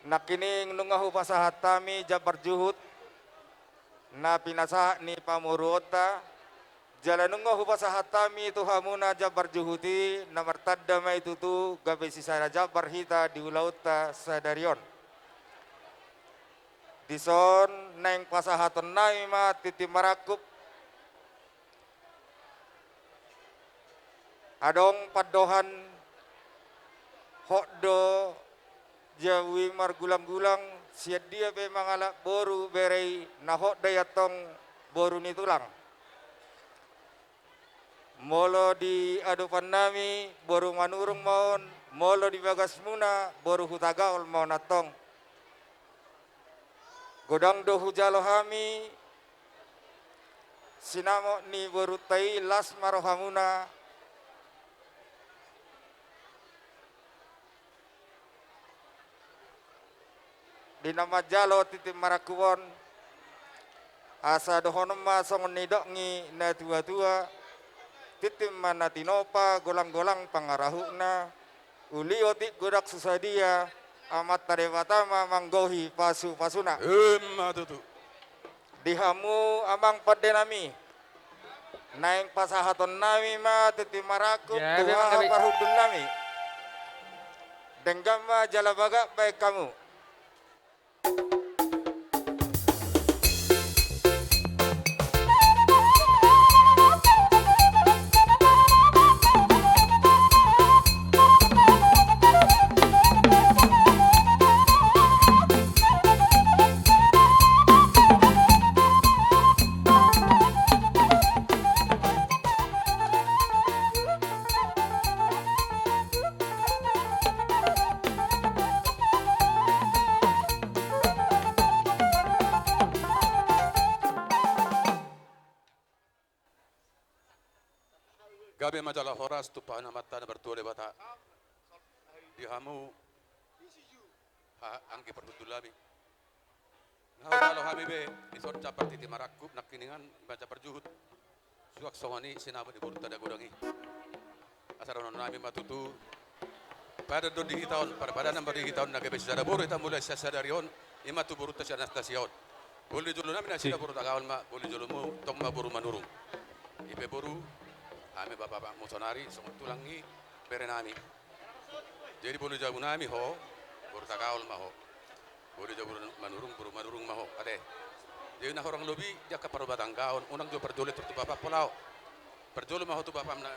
nakining nungahu pasahatami jabar juhut na pinasa ni pamurota jalan nungahu pasahatami tuhamuna jabar juhuti na martadda may tutu gabe sisara jabar hita di ulauta sadarion dison neng pasahaton naima titi marakup adong padohan hokdo jawi margulang-gulang siat dia be mangala boru berei nahok dayatong boru ni tulang molo di adupan nami boru manurung maun molo di bagas muna boru hutagaol maun atong godang do hujalo hami sinamo ni boru tai las marohamuna di nama jalo titim marakuwon asa dohonom masong nidokngi na tua-tua titim mana tinopa golang-golang pangarahukna uliotik godak susadia amat tarewatama manggohi pasu-pasuna Matutu dihamu amang padenami naing pasahaton nami ma titim marakup Ya, tuha memang kami- parhudun nami denggama jalabaga baik kamu gabe majalah horas tu pana mata na bertole bata dihamu angki perhutulami nah kalau kami be isor capar titi marakup nakiningan baca perjuhut suak songani sinama di burta da godangi asarono nami matutu pada do di tahun pada nomor di tahun nagabe sada boru ita mulai sasadarion imatu burta sa Anastasion boleh julu nami nasi da burta kawal ma boleh julu mu tong ma boru manurung ipe boru kami bapak musonari semua tulangi berenami jadi boleh jago nami ho burta kawal ma ho boleh jago manurung boru manurung ma ho ade jadi nak orang lobi jaka perubatan kawan unang jo perjole tu bapak pulau perjole ma ho tu bapak na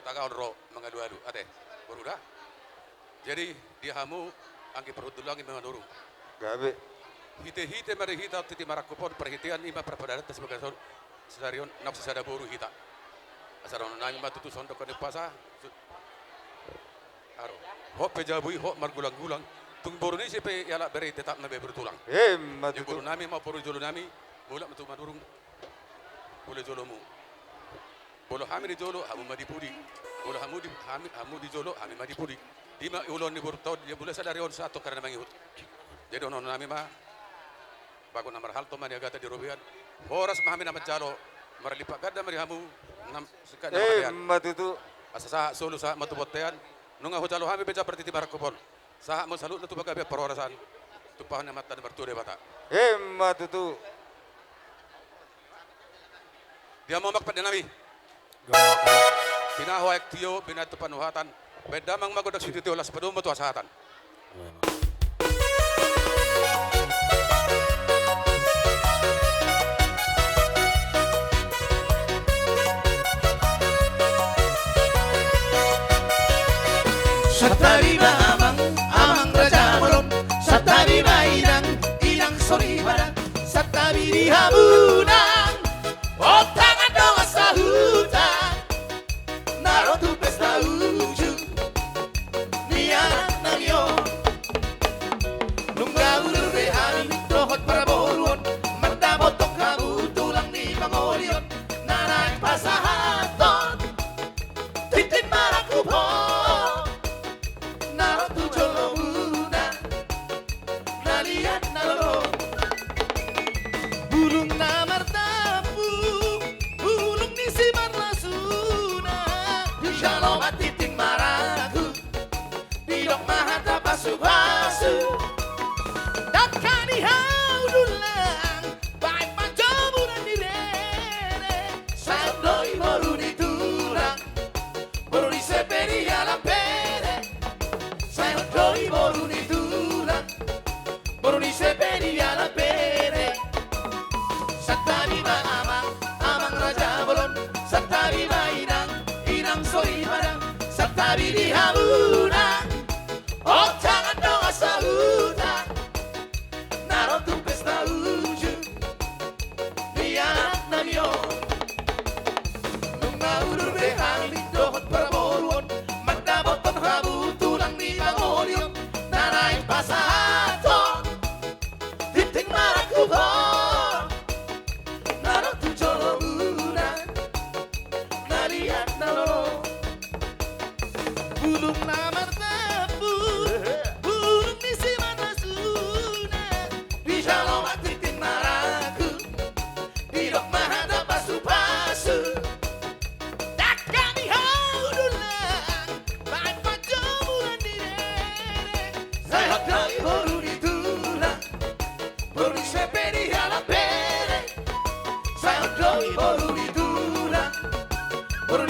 kita kawal ro mangadu-adu ade boru dah jadi dia hamu angki perhutulangi manurung gabe hite mari hita titi marakupon perhitian ima perpadaran sebagai sedarion nak sesada boru hita asaron nami matutu sondok kene pasa aro hok pejabui hok margulang-gulang tung boru ni sepe yala beri tetap nabe bertulang di matutu boru nami ma boru jolo nami bola matu madurung boleh jolomu bolo hami di jolo hamu madipudi bolo hamu di jolo hami madipudi dima ulon ni boru tahu dia boleh sadarion satu karena mangihut jadi ono nami ma bago namar halto man yagata di robian horas mahami nama jalo marlipa gadda mari hamu nam sekat nama matutu asasa solo sa matubotean nunga hojalo hami beja pertiti barakopon sa mo salut tu bagabe perorasan tupahan mata na bertude bata matutu dia mau makpat nami pinaho aktio pinatu panuhatan bedamang magodak sititi olas padum matu asahatan Satarima amang raja molon satarima inang sori barang satabiri hamunang otangan dong sahutan narotu pesta uju nianak nang yo nunggaul rehani rohot para boruon mata botok kamu tulang di mangolion nanak pasahaton titin marakupon bulung namar tapu bulung nisi marlasuna shalom titing maraku didok mahata pasu-pasu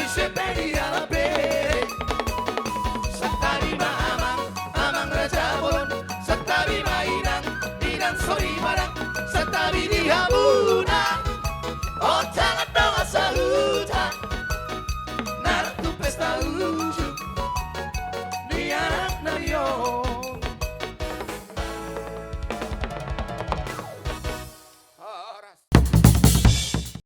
sepedi alape. Satarima amang, amang raja bolon. Satabi mainang, inang sorry barang. Satabi dihabon.